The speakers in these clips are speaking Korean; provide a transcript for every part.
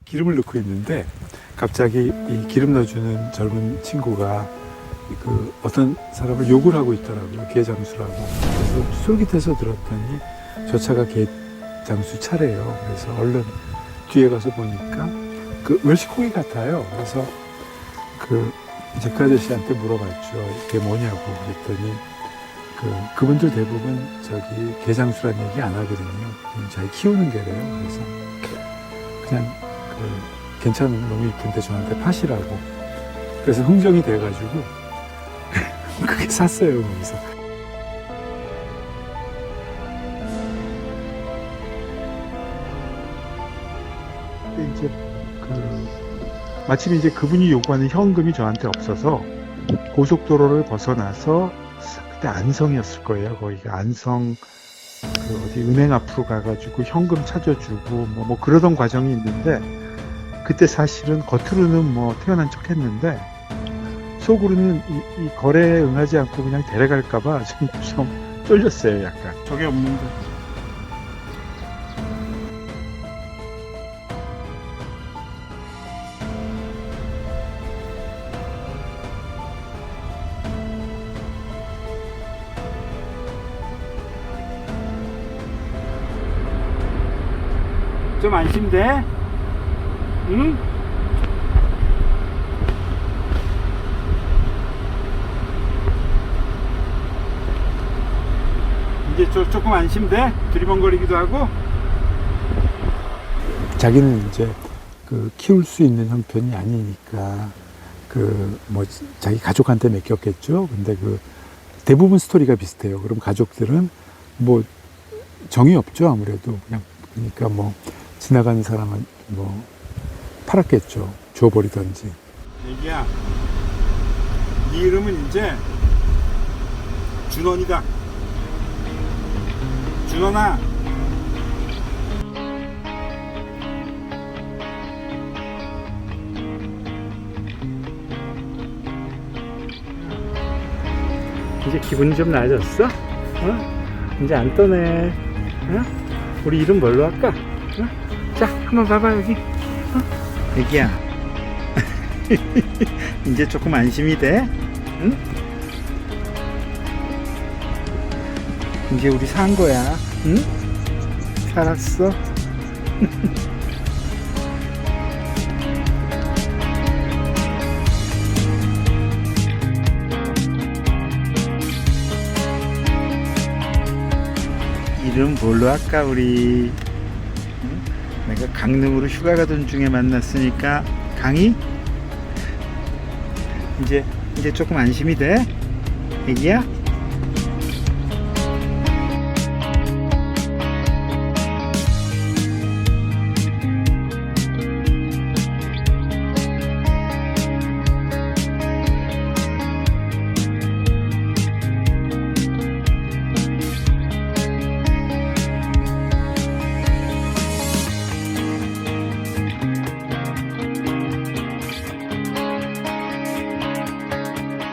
기름을 넣고 있는데 갑자기 이 기름 넣어주는 젊은 친구가 그 어떤 사람을 욕을 하고 있더라고요. 개장수라고. 그래서 솔깃해서 들었더니 저 차가 개장수 차래요. 그래서 얼른 뒤에 가서 보니까 그 웰시코기 같아요. 그래서 그 제크 아저씨한테 물어봤죠. 이게 뭐냐고. 그랬더니 그분들 대부분 저기 개장수란 얘기 안 하거든요. 자기 키우는 개래요. 그래서 그냥 괜찮은 놈이 있던데 저한테 파시라고. 그래서 흥정이 돼가지고 그게 샀어요. 거기서. 이제 마침 이제 그분이 요구하는 현금이 저한테 없어서 고속도로를 벗어나서 그때 안성이었을 거예요. 거기가 안성 어디 은행 앞으로 가가지고 현금 찾아주고 뭐 그러던 과정이 있는데 그때 사실은 겉으로는 뭐 태어난 척했는데 속으로는 이 거래에 응하지 않고 그냥 데려갈까봐 좀 쫄렸어요. 약간. 저게 없는데. 좀 안심돼? 응? 이제 조금 안심돼? 두리번거리기도 하고? 자기는 이제 키울 수 있는 형편이 아니니까 뭐 자기 가족한테 맡겼겠죠. 근데 대부분 스토리가 비슷해요. 그럼 가족들은 뭐 정이 없죠. 아무래도 그러니까 뭐 지나가는 사람은 뭐 팔았겠죠. 줘버리던지. 애기야, 네 이름은 이제 준원이다. 준원아. 이제 기분이 좀 나아졌어? 이제 안 떠네. 우리 이름 뭘로 할까? 자, 한번 봐봐, 여기. 애기야. 이제 조금 안심이 돼? 응? 이제 우리 산 거야. 응? 살았어? 이름 뭘로 할까, 우리? 응? 내가 강릉으로 휴가 가던 중에 만났으니까 강희? 이제 조금 안심이 돼? 애기야?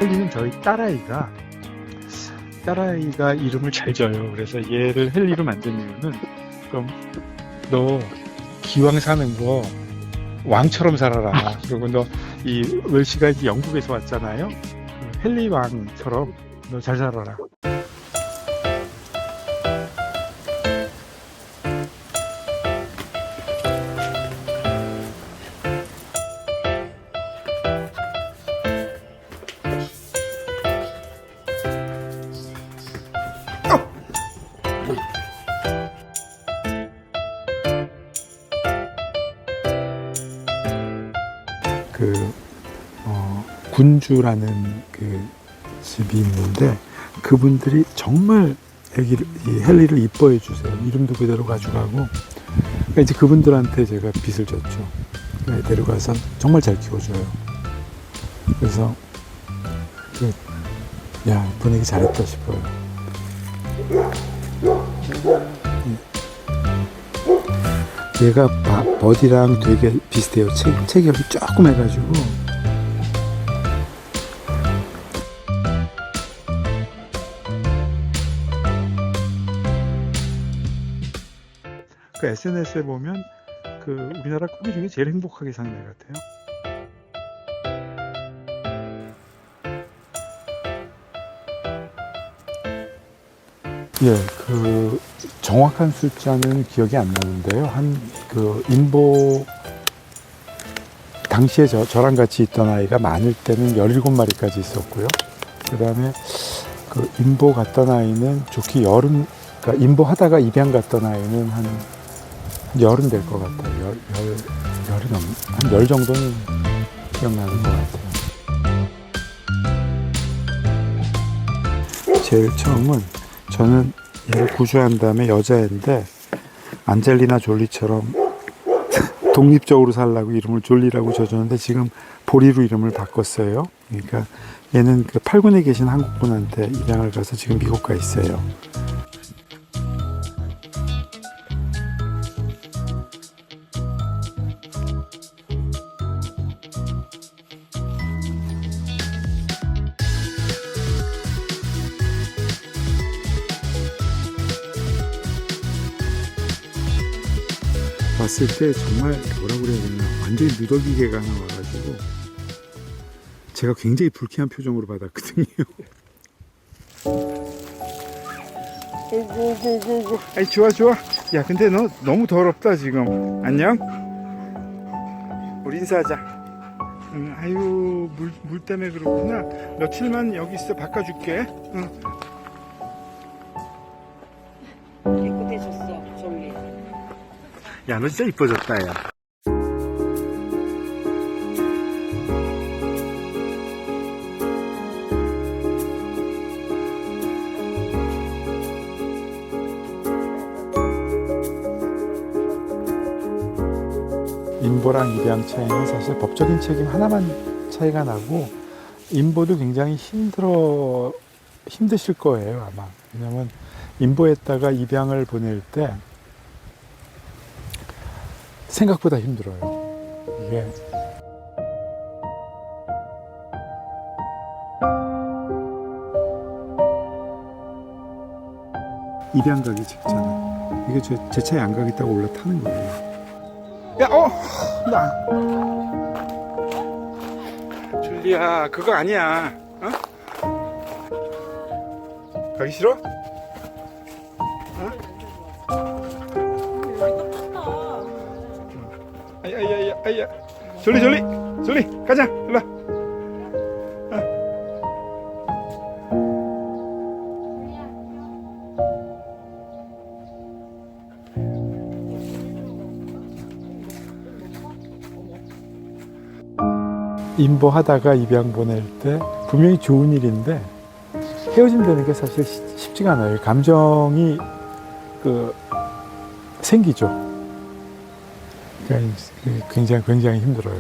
헬리는 저희 딸아이가 이름을 잘 져요. 그래서 얘를 헬리로 만든 이유는 그럼 너 기왕 사는 거 왕처럼 살아라. 그리고 너 이 웰시가 이제 영국에서 왔잖아요. 헬리 왕처럼 너 잘 살아라. 군주라는 집이 있는데 그분들이 정말 이 헨리를 이뻐해 주세요. 이름도 그대로 가져가고. 그러니까 이제 그분들한테 제가 빚을 졌죠. 데려가서 정말 잘 키워줘요. 그래서 야, 보내기 잘했다 싶어요. 얘가 버디랑 되게 비슷해요. 체격이 조금 해가지고. SNS에 보면 그 우리나라 고기 중에 제일 행복하게 사는 애 같아요. 예, 그 정확한 숫자는 기억이 안 나는데요. 한 그 인보 당시에 저랑 같이 있던 아이가 많을 때는 17마리까지 있었고요. 그 다음에 그 인보 갔던 아이는 좋게 그러니까 인보 하다가 입양 갔던 아이는 한 열은 될 것 같아요. 열이 한 열 정도는 기억나는 것 같아요. 제일 처음은 저는 얘를 구조한 다음에 여자애인데 안젤리나 졸리처럼 독립적으로 살라고 이름을 졸리라고 져줬는데 지금 보리로 이름을 바꿨어요. 그러니까 얘는 그 팔군에 계신 한국분한테 입양을 가서 지금 미국 가 있어요. 봤을 때 정말 뭐라고 그래야 되나 완전히 누더기계가 하나 와가지고 제가 굉장히 불쾌한 표정으로 받았거든요. 오고고고고. 아이 좋아. 야 근데 너 너무 더럽다 지금. 안녕. 우리 인사하자. 응, 아유 물 때문에 그렇구나. 며칠만 여기 있어 바꿔줄게. 응. 깨끗해졌어, 졸리. 야, 너 진짜 이뻐졌다, 야. 인보랑 입양 차이는 사실 법적인 책임 하나만 차이가 나고, 인보도 굉장히 힘드실 거예요, 아마. 왜냐면, 인보에다가 입양을 보낼 때, 생각보다 힘들어요. 이게 입양 가기 직전에 이게 제 차에 안 가겠다고 올라타는 거예요. 야, 나 줄리야, 그거 아니야. 어? 가기 싫어? 아야, 졸리, 가자, 일로 와. 인보하다가 입양 보낼 때 분명히 좋은 일인데 헤어진다는 게 사실 쉽지가 않아요. 감정이 생기죠. 그러니까 굉장히 힘들어요.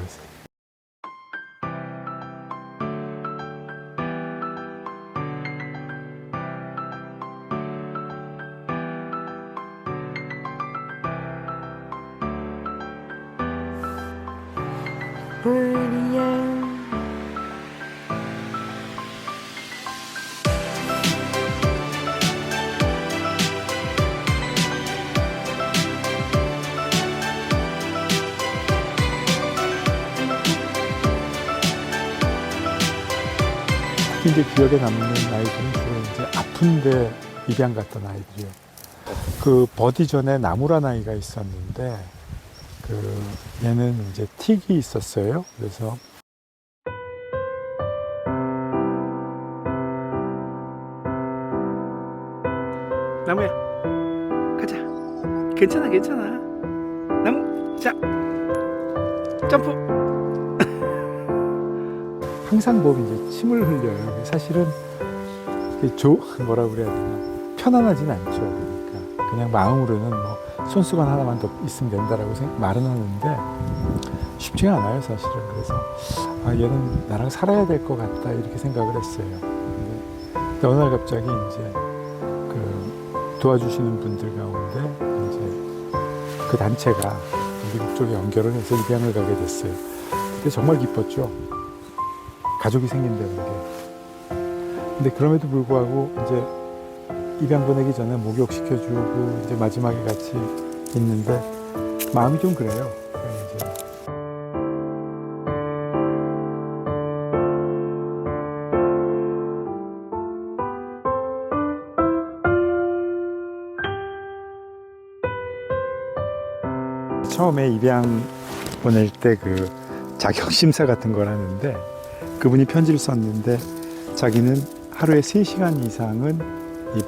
이제 기억에 남는 아이들은 주로 이제 아픈데 입양 갔던 아이들이요. 그 버디 전에 나무란 아이가 있었는데 얘는 이제 틱이 있었어요. 그래서 나무야, 가자. 괜찮아. 나무, 자, 점프. 항상 몸이 이제 침을 흘려요. 사실은 뭐라고 그래야 되나, 편안하진 않죠. 그러니까 그냥 마음으로는 뭐 손수건 하나만 더 있으면 된다라고 말은 하는데 쉽지가 않아요, 사실은. 그래서 얘는 나랑 살아야 될 것 같다 이렇게 생각을 했어요. 근데 어느 날 갑자기 이제 도와주시는 분들 가운데 이제 그 단체가 미국 쪽에 연결을 해서 입양을 가게 됐어요. 그때 정말 기뻤죠. 가족이 생긴다는 게. 근데 그럼에도 불구하고 이제 입양 보내기 전에 목욕시켜주고 이제 마지막에 같이 있는데 마음이 좀 그래요. 이제 처음에 입양 보낼 때 그 자격 심사 같은 걸 하는데 그분이 편지를 썼는데 자기는 하루에 3시간 이상은 이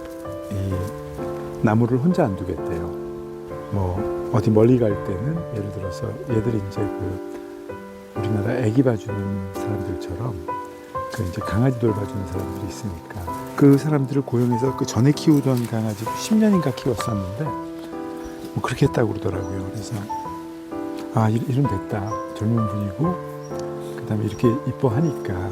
나무를 혼자 안 두겠대요. 뭐 어디 멀리 갈 때는 예를 들어서 얘들이 이제 그 우리나라 애기 봐주는 사람들처럼 그 이제 강아지 돌봐주는 사람들이 있으니까 그 사람들을 고용해서 그 전에 키우던 강아지를 10년인가 키웠었는데 뭐 그렇게 했다고 그러더라고요. 그래서 아 이름 됐다. 젊은 분이고 그다음에 이렇게 이뻐하니까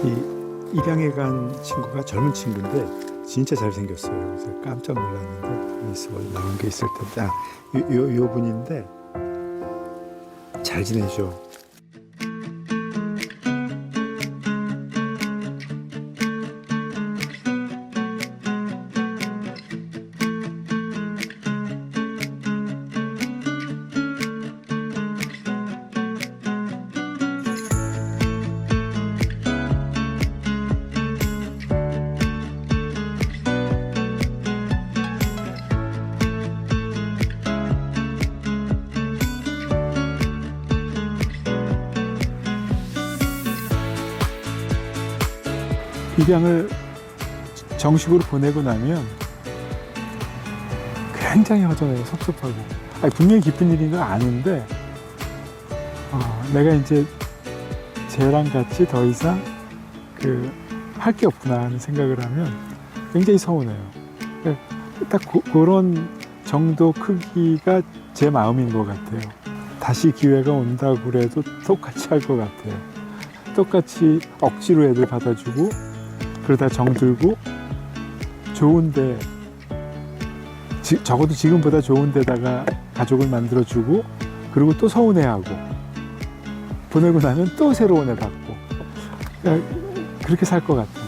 이 입양해 간 친구가 젊은 친구인데 진짜 잘생겼어요. 그래서 깜짝 놀랐는데 미스 월드 나온 게 있을 텐데 요 분인데 잘 지내죠. 입양을 정식으로 보내고 나면 굉장히 허전해요. 섭섭하고. 아니, 분명히 기쁜 일인 걸 아는데 내가 이제 쟤랑 같이 더 이상 할 게 없구나 하는 생각을 하면 굉장히 서운해요. 딱 그런 정도 크기가 제 마음인 것 같아요. 다시 기회가 온다고 그래도 똑같이 할 것 같아요. 똑같이 억지로 애들 받아주고 그러다 정들고 좋은데 적어도 지금보다 좋은 데다가 가족을 만들어주고 그리고 또 서운해하고 보내고 나면 또 새로운 애 받고 그렇게 살 것 같아요.